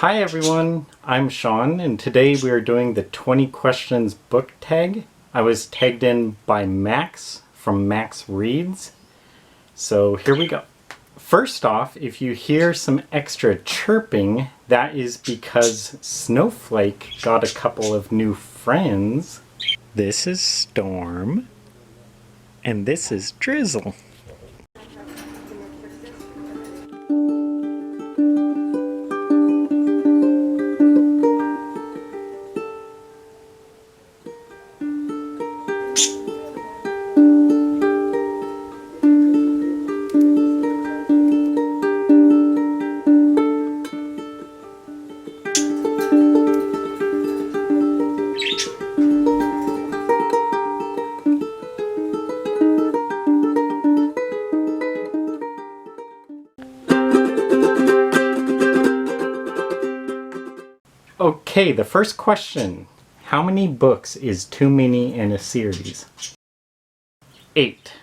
Hi everyone, I'm Sean, and today we are doing the 20 questions book tag. I was tagged in by Max from Max Reads. So here we go. First off, if you hear some extra chirping, that is because Snowflake got a couple of new friends. This is Storm, and this is Drizzle. Okay, the first question. How many books is too many in a series? 8.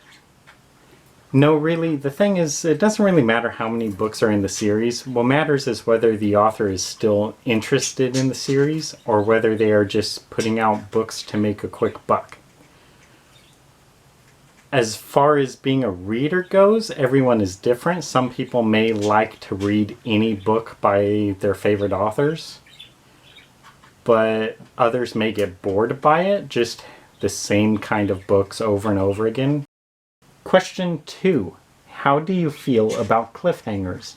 No, really, the thing is, it doesn't really matter how many books are in the series. What matters is whether the author is still interested in the series or whether they are just putting out books to make a quick buck. As far as being a reader goes, everyone is different. Some people may like to read any book by their favorite authors, but others may get bored by it, just the same kind of books over and over again. Question 2. How do you feel about cliffhangers?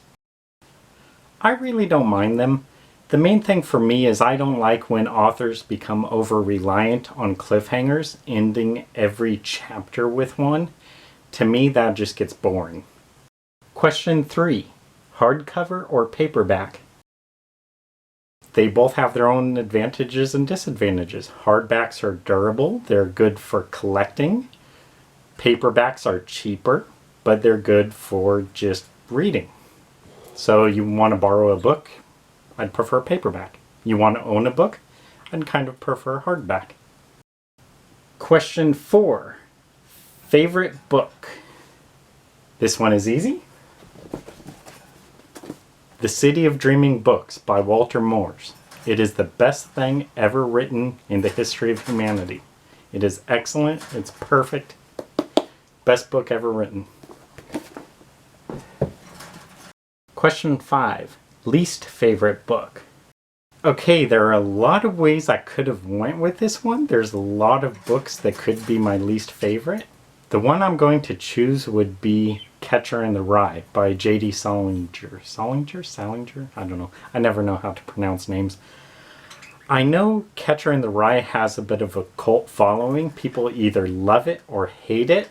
I really don't mind them. The main thing for me is I don't like when authors become over-reliant on cliffhangers, ending every chapter with one. To me, that just gets boring. Question 3. Hardcover or paperback? They both have their own advantages and disadvantages. Hardbacks are durable, they're good for collecting. Paperbacks are cheaper, but they're good for just reading. So you want to borrow a book? I'd prefer paperback. You want to own a book? I'd kind of prefer hardback. Question 4. Favorite book? This one is easy. The City of Dreaming Books by Walter Moores. It is the best thing ever written in the history of humanity. It is excellent, it's perfect, best book ever written. Question 5. Least favorite book? Okay, there are a lot of ways I could have went with this one. There's a lot of books that could be my least favorite. The one I'm going to choose would be Catcher in the Rye by J.D. Salinger. Salinger? I don't know. I never know how to pronounce names. I know Catcher in the Rye has a bit of a cult following. People either love it or hate it.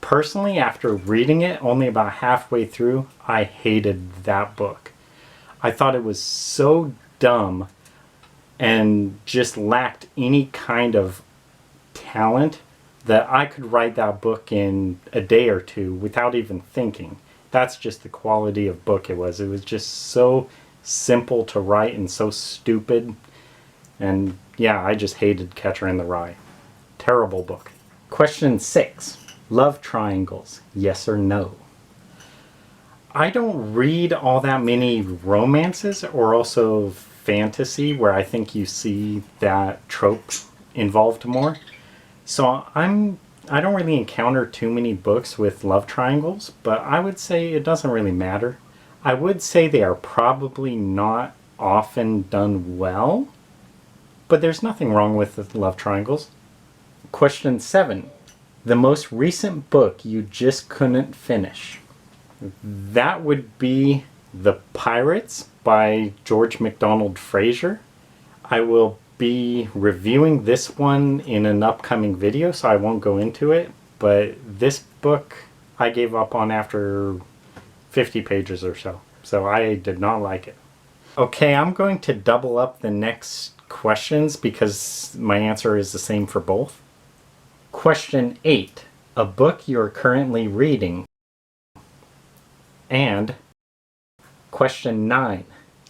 Personally, after reading it only about halfway through, I hated that book. I thought it was so dumb and just lacked any kind of talent that I could write that book in a day or two without even thinking. That's just the quality of book it was. It was just so simple to write and so stupid. And yeah, I just hated Catcher in the Rye. Terrible book. Question 6. Love triangles, yes or no? I don't read all that many romances or also fantasy where I think you see that trope involved more. So I don't really encounter too many books with love triangles, but I would say it doesn't really matter. I would say they are probably not often done well, but there's nothing wrong with the love triangles. Question 7. The most recent book you just couldn't finish? That would be The Pirates by George MacDonald Fraser. I will be reviewing this one in an upcoming video, so I won't go into it, but this book I gave up on after 50 pages or so, so I did not like it. Okay, I'm going to double up the next questions because my answer is the same for both. Question 8. A book you're currently reading. And question 9.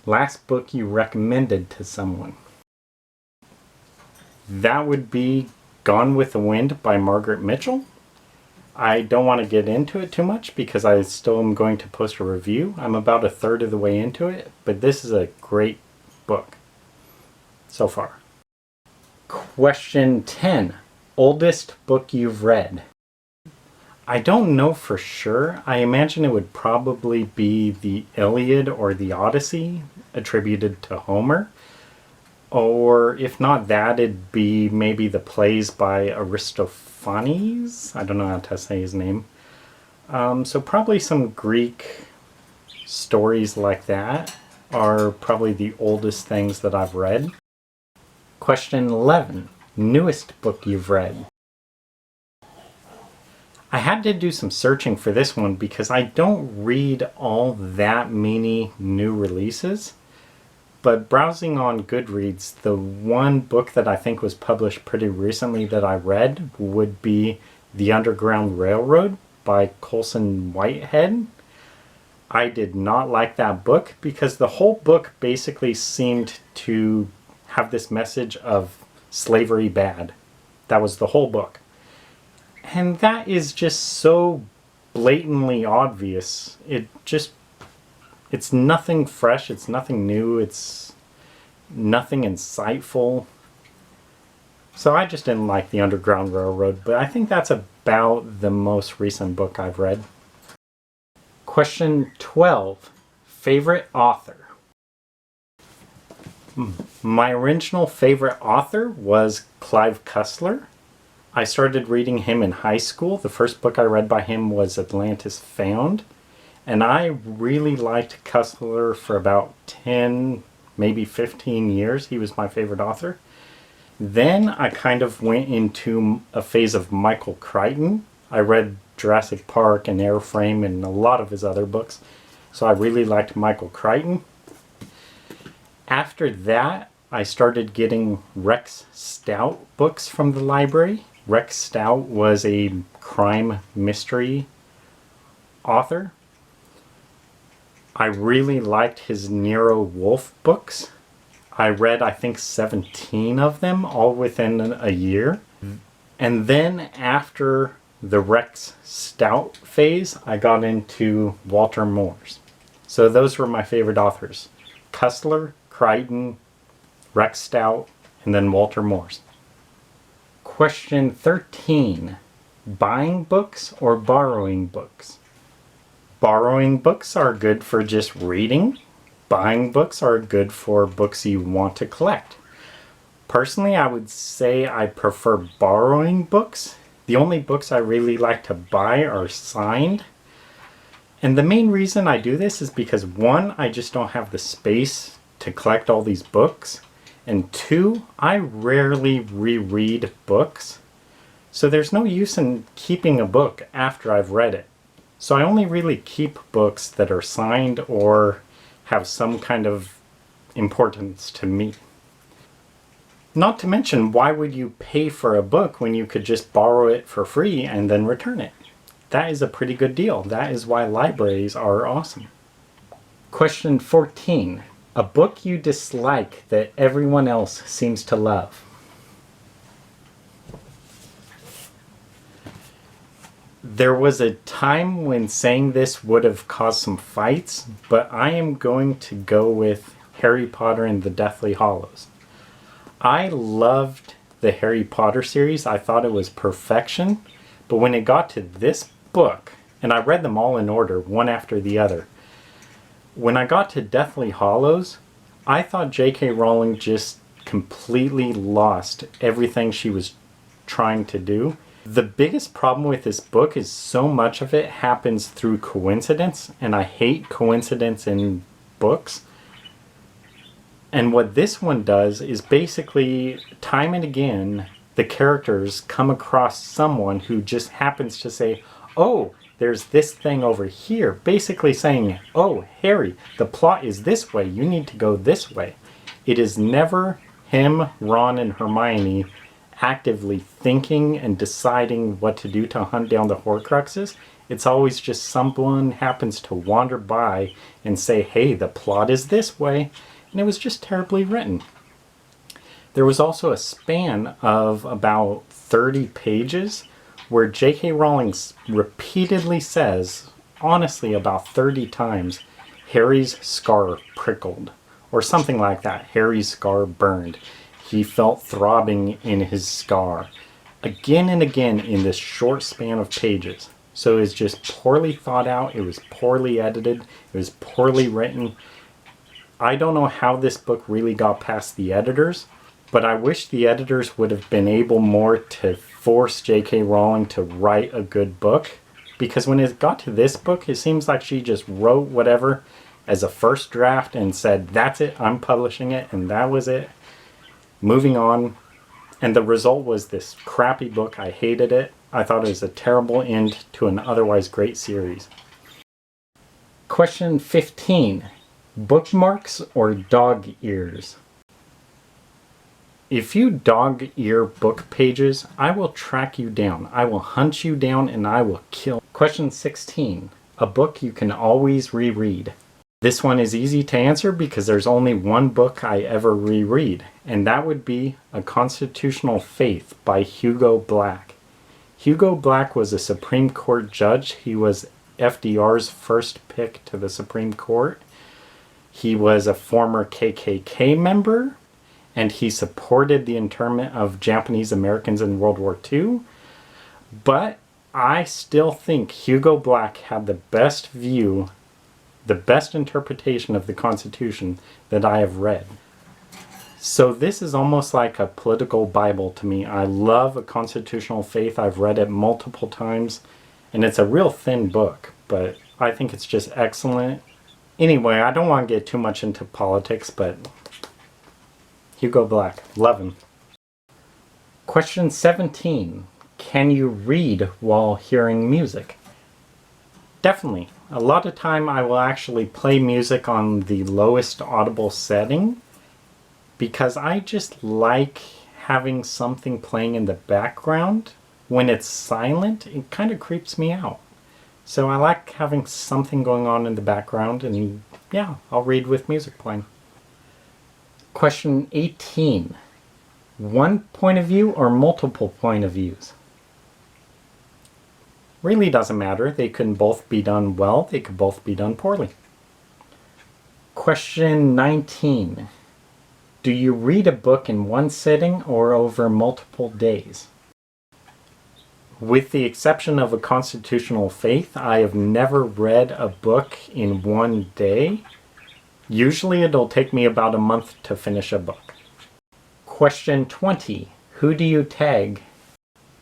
Last book you recommended to someone. That would be Gone with the Wind by Margaret Mitchell. I don't want to get into it too much because I still am going to post a review. I'm about a third of the way into it, but this is a great book so far. Question 10. Oldest book you've read? I don't know for sure. I imagine it would probably be the Iliad or the Odyssey, attributed to Homer. Or if not that, it'd be maybe the plays by Aristophanes. I don't know how to say his name. So probably some Greek stories like that are probably the oldest things that I've read. Question 11. Newest book you've read? I had to do some searching for this one because I don't read all that many new releases. But browsing on Goodreads, the one book that I think was published pretty recently that I read would be The Underground Railroad by Colson Whitehead. I did not like that book because the whole book basically seemed to have this message of slavery bad. That was the whole book. And that is just so blatantly obvious. It's nothing fresh, it's nothing new, it's nothing insightful. So I just didn't like The Underground Railroad, but I think that's about the most recent book I've read. Question 12. Favorite author? My original favorite author was Clive Cussler. I started reading him in high school. The first book I read by him was Atlantis Found. And I really liked Cussler for about 10, maybe 15 years. He was my favorite author. Then I kind of went into a phase of Michael Crichton. I read Jurassic Park and Airframe and a lot of his other books. So I really liked Michael Crichton. After that, I started getting Rex Stout books from the library. Rex Stout was a crime mystery author. I really liked his Nero Wolfe books. I read, I think, 17 of them, all within a year. And then after the Rex Stout phase, I got into Walter Moore's. So those were my favorite authors. Cussler, Crichton, Rex Stout, and then Walter Moore's. Question 13. Buying books or borrowing books? Borrowing books are good for just reading. Buying books are good for books you want to collect. Personally, I would say I prefer borrowing books. The only books I really like to buy are signed. And the main reason I do this is because, one, I just don't have the space to collect all these books. And two, I rarely reread books. So there's no use in keeping a book after I've read it. So I only really keep books that are signed or have some kind of importance to me. Not to mention, why would you pay for a book when you could just borrow it for free and then return it? That is a pretty good deal. That is why libraries are awesome. Question 14. A book you dislike that everyone else seems to love? There was a time when saying this would have caused some fights, but I am going to go with Harry Potter and the Deathly Hallows. I loved the Harry Potter series. I thought it was perfection, but when it got to this book, and I read them all in order, one after the other, when I got to Deathly Hallows, I thought J.K. Rowling just completely lost everything she was trying to do. The biggest problem with this book is so much of it happens through coincidence, and I hate coincidence in books. And what this one does is basically, time and again, the characters come across someone who just happens to say, oh, there's this thing over here. Basically saying, oh, Harry, the plot is this way. You need to go this way. It is never him, Ron, and Hermione actively thinking and deciding what to do to hunt down the Horcruxes. It's always just someone happens to wander by and say, hey, the plot is this way. And it was just terribly written. There was also a span of about 30 pages where J.K. Rowling repeatedly says, honestly about 30 times, Harry's scar prickled, or something like that. Harry's scar burned. He felt throbbing in his scar. Again and again in this short span of pages. So it's just poorly thought out, it was poorly edited, it was poorly written. I don't know how this book really got past the editors, but I wish the editors would have been able more to force J.K. Rowling to write a good book. Because when it got to this book, it seems like she just wrote whatever as a first draft and said, that's it, I'm publishing it, and that was it. Moving on. And the result was this crappy book. I hated it. I thought it was a terrible end to an otherwise great series. Question 15. Bookmarks or dog ears? If you dog ear book pages, I will track you down. I will hunt you down and I will kill. Question 16. A book you can always reread. This one is easy to answer because there's only one book I ever reread, and that would be A Constitutional Faith by Hugo Black. Hugo Black was a Supreme Court judge. He was FDR's first pick to the Supreme Court. He was a former KKK member, and he supported the internment of Japanese Americans in World War II. But I still think Hugo Black had the best view, the best interpretation of the Constitution that I have read. So this is almost like a political Bible to me. I love A Constitutional Faith. I've read it multiple times, and it's a real thin book, but I think it's just excellent. Anyway, I don't want to get too much into politics, but Hugo Black, love him. Question 17. Can you read while hearing music? Definitely. A lot of time I will actually play music on the lowest audible setting because I just like having something playing in the background. When it's silent, it kind of creeps me out. So I like having something going on in the background, and yeah, I'll read with music playing. Question 18. One point of view or multiple point of views? Really doesn't matter. They can both be done well. They could both be done poorly. Question 19. Do you read a book in one sitting or over multiple days? With the exception of A Constitutional Faith, I have never read a book in one day. Usually it'll take me about a month to finish a book. Question 20. Who do you tag?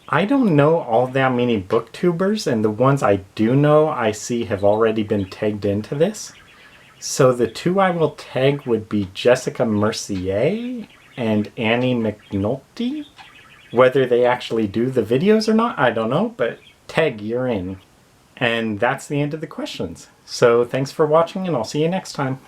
I don't know all that many booktubers, and the ones I do know I see have already been tagged into this. So the two I will tag would be Jessica Mercier and Annie McNulty. Whether they actually do the videos or not, I don't know, but tag, you're in. And that's the end of the questions. So thanks for watching, and I'll see you next time.